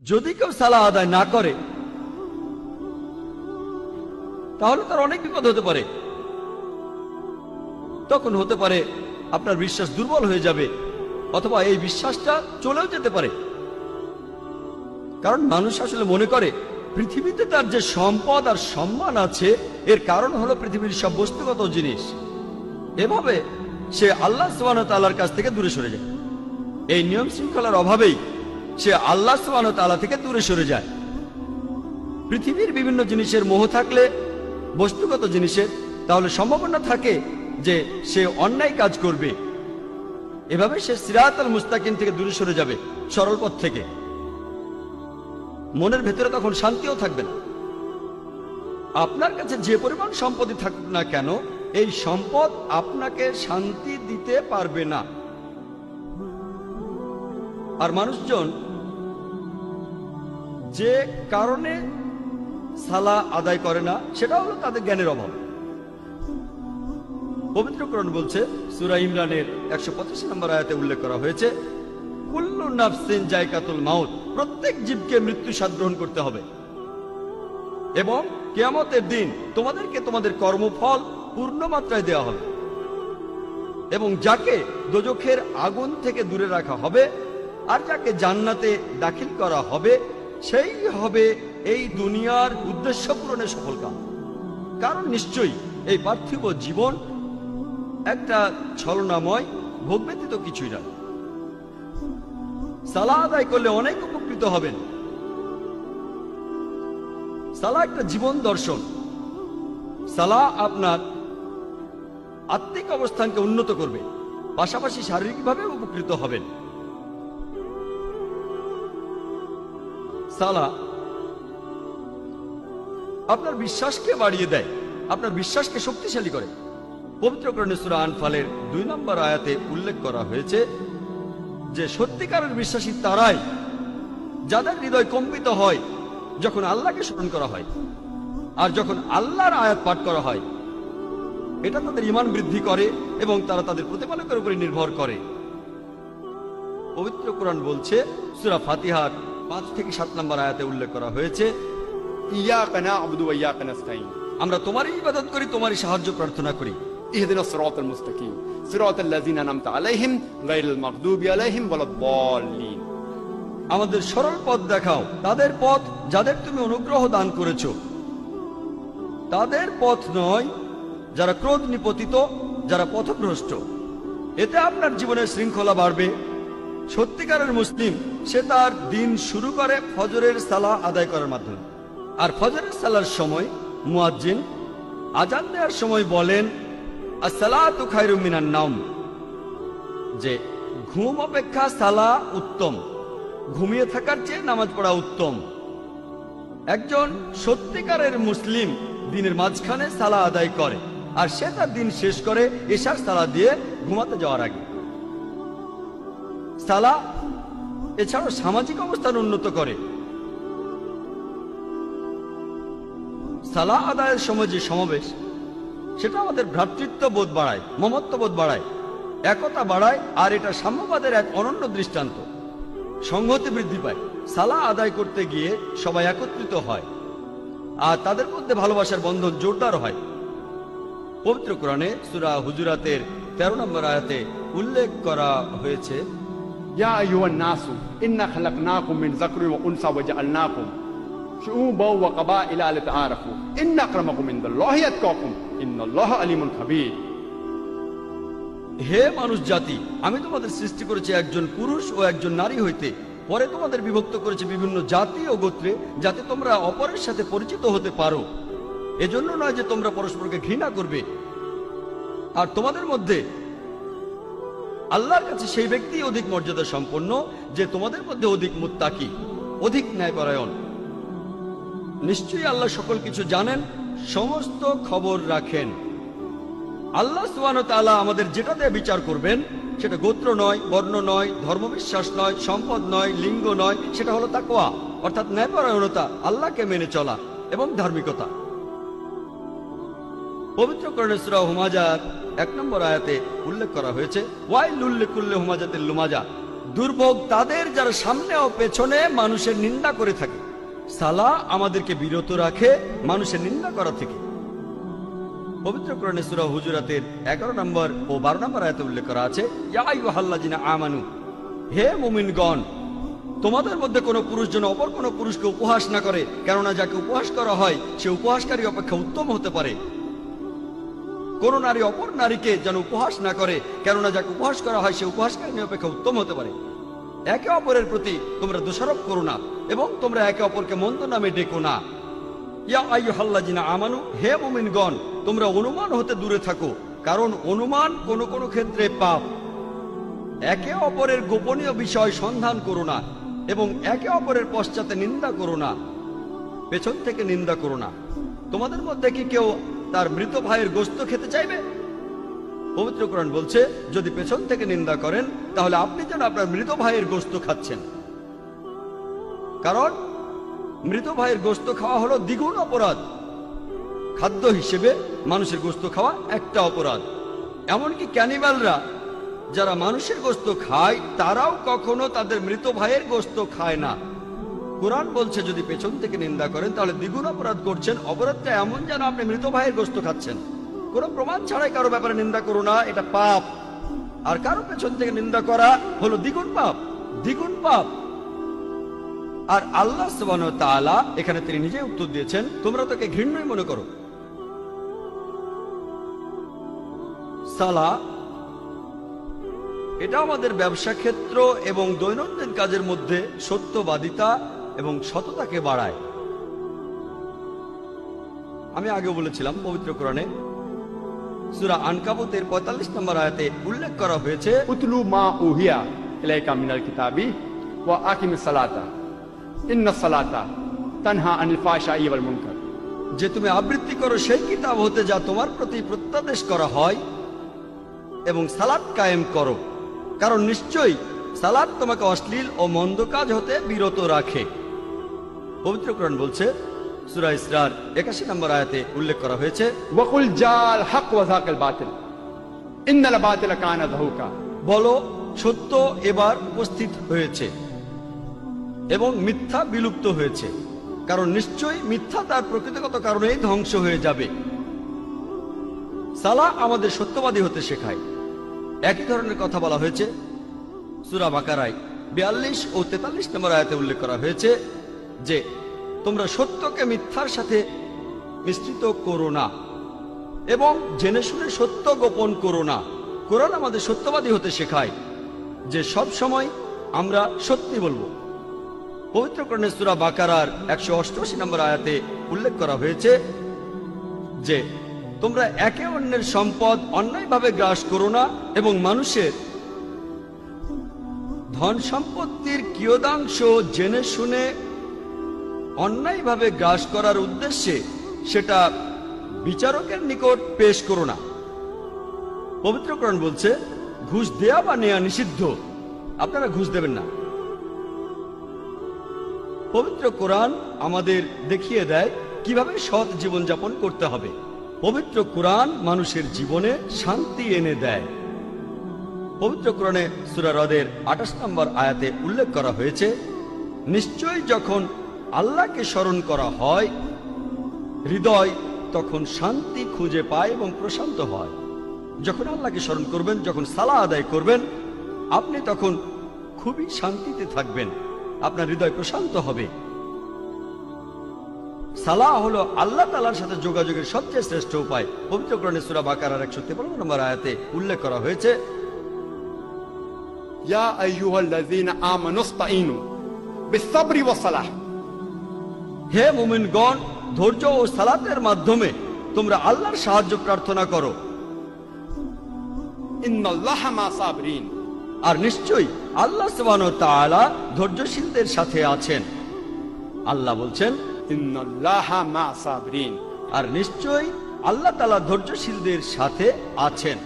যদি কেউ সালাহ আদায় না করে তাহলে তার অনেক বিপদ হতে পারে। তখন হতে পারে আপনার বিশ্বাস দুর্বল হয়ে যাবে, অথবা এই বিশ্বাসটা চলেও যেতে পারে। কারণ মানুষ আসলে মনে করে পৃথিবীতে তার যে সম্পদ আর সম্মান আছে এর কারণ হলো পৃথিবীর সব বস্তুগত জিনিস। এভাবে সে আল্লাহ সুবহানাহু ওয়া তাআলার কাছ থেকে দূরে সরে যায়। এই নিয়ম শৃঙ্খলার অভাবেই সে আল্লাহ সুবহানাহু ওয়া তাআলা থেকে দূরে সরে যায়। পৃথিবীর বিভিন্ন জিনিসের মোহ থাকলে, বস্তুগত জিনিসের, তাহলে সম্ভাবনা থাকে যে সে অন্যায় কাজ করবে। এভাবে সে সিরাতাল মুস্তাকিম থেকে দূরে সরে যাবে, সরল পথ থেকে। মনের ভেতরে তখন শান্তিও থাকবে না। আপনার কাছে যে পরিমাণ সম্পত্তি থাকুক না কেন, এই সম্পদ আপনাকে শান্তি দিতে পারবে না। আর মানুষজন যে কারণে সালাহ আদায় করে না সেটা হলো তাদের জ্ঞানের অভাব। পবিত্র কোরআন বলছে, সূরা ইমরানের 185 নম্বর আয়াতে উল্লেখ করা হয়েছে, কুল্লু নাফসিন যায়কাতুল মাউত, প্রত্যেক জীবকে মৃত্যু স্বাদ গ্রহণ করতে হবে এবং কিয়ামতের দিন তোমাদেরকে তোমাদের কর্মফল পূর্ণ মাত্রায় দেওয়া হবে এবং যাকে দোজখের আগুন থেকে দূরে রাখা হবে আর যাকে জান্নাতে দাখিল করা হবে সেই হবে এই দুনিয়ার উদ্দেশ্য পূরণে সফলকাম। কারণ নিশ্চয়ই এই পার্থিব জীবন একটা ছলনাময়, ভোগ ব্যতীত কিছুই নয়। সালাহ আদায় করলে অনেক উপকৃত হবেন। সালাহ একটা জীবন দর্শন। সালাহ আপনার আত্মিক অবস্থানকে উন্নত করবে, পাশাপাশি শারীরিকভাবে উপকৃত হবেন। সালাহ আপনার বিশ্বাসকে বাড়িয়ে দেয়, আপনার বিশ্বাসকে শক্তিশালী করে। পবিত্র কোরআনে সূরা আনফালের 2 নম্বর আয়াতে উল্লেখ করা হয়েছে যে সত্যিকারের বিশ্বাসী তারাই যাদের হৃদয় কম্পিত হয় যখন আল্লাহকে স্মরণ করা হয় আর যখন আল্লাহর আয়াত পাঠ করা হয়। এটা তাদের ঈমান বৃদ্ধি করে এবং তারা তাদের প্রতিপালকের উপরে নির্ভর করে। পবিত্র কোরআন বলছে, সূরা ফাতিহার 5 থেকে 7 নম্বর আয়াতে উল্লেখ করা হয়েছে, ইয়াকা না'বুদু ওয়া ইয়াকা নাস্তাঈন, আমরা তোমারই ইবাদত করি, তোমারই সাহায্য প্রার্থনা করি। ইহদিনাস সিরাতাল মুস্তাকিম সিরাতাল লাযিনা আন'আমতা আলাইহিম গায়রিল মাগদুবি আলাইহিম ওয়ালাদ-দাল্লিন, আমাদের সরল পথ দেখাও, তাদের পথ যাদের তুমি অনুগ্রহ দান করেছো, তাদের পথ নয় যারা ক্রোধ নিপতিত, যারা পথভ্রষ্ট। এতে আপনার জীবনের শৃঙ্খলা বাড়বে। সত্যিকারের মুসলিম সে তার দিন শুরু করে ফজরের সালাহ আদায় করার মাধ্যমে। আর ফজরের সালার সময় মুয়াজ্জিন আজান দেওয়ার সময় বলেন, আসসালাতু খায়রুম মিনান নাওম, যে ঘুম অপেক্ষা সালাহ উত্তম, ঘুমিয়ে থাকার চেয়ে নামাজ পড়া উত্তম। একজন সত্যিকারের মুসলিম দিনের মাঝখানে সালাহ আদায় করে আর সে তার দিন শেষ করে এশার সালাহ দিয়ে ঘুমাতে যাওয়ার আগে। সালাহ এছাড়াও সামাজিক অবস্থান উন্নত করে। সালাহ আদায়ের সময় যে সমাবেশ, সেটা আমাদের ভ্রাতৃত্ব বোধ বাড়ায়, মমত্ব বোধ বাড়ায়, একতা বাড়ায়, আর এটা সাম্যবাদের এক অনন্য দৃষ্টান্ত। সংহতি বৃদ্ধি পায়। সালাহ আদায় করতে গিয়ে সবাই একত্রিত হয় আর তাদের মধ্যে ভালোবাসার বন্ধন জোরদার হয়। পবিত্র কোরআনে সূরা হুজুরাতের 13 নম্বর আয়াতে উল্লেখ করা হয়েছে, ইয়া আইয়ুহান নাসু ইন্না খালাকনাকুম মিন যাকরিন ওয়া উনসা ওয়া জাআলনাকুম শুউবান ওয়া কাবাইলা লিতাআরাফু ইন্না আকরামাকুম ইনদাল্লাহি আতকাকুম ইন্নাল্লাহা আলিমুন খাবীর। হে মানুষ জাতি, আমি তোমাদের সৃষ্টি করেছি একজন পুরুষ ও একজন নারী হইতে, পরে তোমাদের বিভক্ত করেছি বিভিন্ন জাতি ও গোত্রে, যাতে তোমরা অপরের সাথে পরিচিত হতে পারো। এজন্য নয় যে তোমরা পরস্পরকে ঘৃণা করবে। আর তোমাদের মধ্যে আল্লাহর কাছে সেই ব্যক্তি অধিক মর্যাদা সম্পন্ন যে তোমাদের মধ্যে অধিক মুত্তাকি, অধিক ন্যায়পরায়ণ। নিশ্চয়ই আল্লাহ সকল কিছু জানেন, সমস্ত খবর রাখেন। আল্লাহ সুবহানাহু ওয়া তাআলা আমাদের যেটা দিয়ে বিচার করবেন সেটা গোত্র নয়, বর্ণ নয়, ধর্মবিশ্বাস নয়, সম্পদ নয়, লিঙ্গ নয়, সেটা হলো তাকওয়া, অর্থাৎ ন্যায়পরায়ণতা, আল্লাহকে মেনে চলা এবং ধার্মিকতা। পবিত্র কোরআনে সূরা হুমাজার 1 নম্বর আয়াতে উল্লেখ করা হয়েছে, ওয়াইলুল লিকুল্লি হুমাজাতিল লুমাজা, দুর্ভোগ তাদের যারা সামনে ও পেছনে মানুষের নিন্দা করে থাকে। সালাহ আমাদেরকে বিরত রাখে মানুষের নিন্দা করা থেকে। পবিত্র কোরআনে সূরা হুজুরাতের 11 নম্বর ও 12 নম্বর আয়াতে উল্লেখ করা আছে, ইয়া আইয়ুহাল্লাযিনা আমানু, হে মুমিনগণ, তোমাদের মধ্যে কোনো পুরুষ যেন অপর কোনো পুরুষকে উপহাস না করে, কেননা যাকে উপহাস করা হয় সে উপহাসকারী অপেক্ষা উত্তম হতে পারে। কোন নারী অপর নারীকে যেন উপহাস না করে, কেননা যাকে উপহাস করা হয় সে উপহাসকারী অপেক্ষা উত্তম হতে পারে। একে অপরের প্রতি তোমরা দোষারোপ করো না এবং তোমরা একে অপরকে মন্দ নামে ডেকো না। ইয়া আইয়ুহাল্লাযিনা আমানু, হে মুমিনগণ, তোমরা অনুমান হতে দূরে থাকো, কারণ অনুমান কোনো কোনো ক্ষেত্রে পাপ। একে অপরের গোপনীয় বিষয় সন্ধান করো না এবং একে অপরের পশ্চাতে নিন্দা করো না, পেছন থেকে নিন্দা করো না। তোমাদের মধ্যে কি কেউ তার মৃত ভাইয়ের গোশত খেতে চাইবে? পবিত্র কোরআন বলছে, যদি পেছন থেকে নিন্দা করেন তাহলে আপনি যেন আপনার মৃত ভাইয়ের গোশত খাচ্ছেন, কারণ মৃত ভাইয়ের গোশত খাওয়া হলো দ্বিগুণ অপরাধ। খাদ্য হিসেবে মানুষের গোশত খাওয়া একটা অপরাধ। এমনকি ক্যানিবালরা যারা মানুষের গোশত খায় তারাও কখনো তাদের মৃত ভাইয়ের গোশত খায় না। কোরআন বলছে যদি পেছন থেকে নিন্দা করেন তাহলে দ্বিগুণ অপরাধ করছেন। অপরাধটা এমন যেন আপনি মৃত ভাইয়ের গোশত খাচ্ছেন। কোনো প্রমাণ ছাড়াই কারো ব্যাপারে নিন্দা করো না, এটা পাপ। আর কারো পেছন থেকে নিন্দা করা হলো দ্বিগুণ পাপ, দ্বিগুণ পাপ। আর আল্লাহ সুবহানাহু ওয়া তাআলা এখানে তিনি নিজেই উত্তর দিয়েছেন, তোমরা তাকে ঘৃণ্যই মনে করো। সালাহ এটা আমাদের ব্যবসা ক্ষেত্র এবং দৈনন্দিন কাজের মধ্যে সত্যবাদিতা এবং সততাকে বাড়ায়। আমি আগে বলেছিলাম পবিত্র কোরআনে সূরা আনকাবুতের 45 নম্বর আয়াতে উল্লেখ করা হয়েছে, উতলু মা উহিয়া ইলাইকা মিনাল কিতাবি ওয়া আকিমিস সালাতা ইন্নাস সালাতা তানহা আনিল ফাহশাই ওয়াল মুনকার, যে তুমি আবৃত্তি করো সেই কিতাব হতে যা তোমার প্রতি প্রত্যাদেশ করা হয় এবং সালাত কায়েম করো, কারণ নিশ্চয়ই সালাত তোমাকে অশ্লীল ও মন্দ কাজ হতে বিরত রাখে। পবিত্র কোরআন বলছে সূরা ইসরার 81 নম্বর আয়াতে উল্লেখ করা হয়েছে, ওয়াকুল জাল হক ওয়া যাকাল বাতিল ইন্নাল বাতিলা কানা যাহুকা, বলো সত্য এবার উপস্থিত হয়েছে এবং মিথ্যা বিলুপ্ত হয়েছে, কারণ নিশ্চয়ই মিথ্যা তার প্রকৃতিগত কারণেই ধ্বংস হয়ে যাবে। সালাহ আমাদের সত্যবাদী হতে শেখায়। একই ধরনের কথা বলা হয়েছে সূরা বাকারায় 42 ও 43 নম্বর আয়াতে উল্লেখ করা হয়েছে যে তোমরা সত্যকে মিথ্যার সাথে মিশ্রিত করো না এবং জেনে শুনে সত্য গোপন করো না। কোরআন আমাদের সত্যবাদী হতে শেখায় যে সব সময় আমরা সত্যি বলবো। পবিত্র কোরআনে সূরা বাকারার 188 নম্বর আয়াতে উল্লেখ করা হয়েছে যে তোমরা একে অন্যের সম্পদ অন্যায়ভাবে গ্রাস করো না এবং মানুষের ধন সম্পত্তির কিয়দাংশ জেনে শুনে অন্যায়ভাবে গ্রাস করার উদ্দেশ্যে সেটা বিচারকের নিকট পেশ করো না। পবিত্র কোরআন বলছে ঘুষ দেয়া বা নেয়া নিষিদ্ধ, আপনারা ঘুষ দেবেন না। পবিত্র কোরআন আমাদের দেখিয়ে দেয় কিভাবে সৎ জীবনযাপন করতে হবে। পবিত্র কোরআন মানুষের জীবনে শান্তি এনে দেয়। পবিত্র কোরআনে সূরা রদের 28 নম্বর আয়াতে উল্লেখ করা হয়েছে, নিশ্চয়ই যখন আল্লাহকে স্মরণ করা হয় হৃদয় তখন শান্তি খুঁজে পায় এবং প্রশান্ত হয়। যখন আল্লাহকে স্মরণ করবেন, যখন সালাহ আদায় করবেন, আপনি তখন খুবই শান্তিতে থাকবেন, আপনার হৃদয় প্রশান্ত হবে। সালাহ হলো আল্লাহ তাআলার সাথে যোগাযোগের সবচেয়ে শ্রেষ্ঠ উপায়। পবিত্র কোরআনে সূরা বাকারার 153 নম্বর আয়াতে উল্লেখ করা হয়েছে, ইয়া আইয়ুহাল্লাযীনা আমানুস্তাঈনু বিস-সাবরি ওয়াস-সালাহ, হে মুমিনগণ, ধৈর্য ও সালাতের মাধ্যমে তোমরা আল্লাহর সাহায্য প্রার্থনা করো। ইন্নাল্লাহা মা সাবরিন, আর নিশ্চয়ই আল্লাহ সুবহানাহু ওয়া তাআলা ধৈর্যশীলদের সাথে আছেন। আল্লাহ বলছেন ইন্নাল্লাহা মা সাবরিন, আর নিশ্চয়ই আল্লাহ তাআলা ধৈর্যশীলদের সাথে আছেন।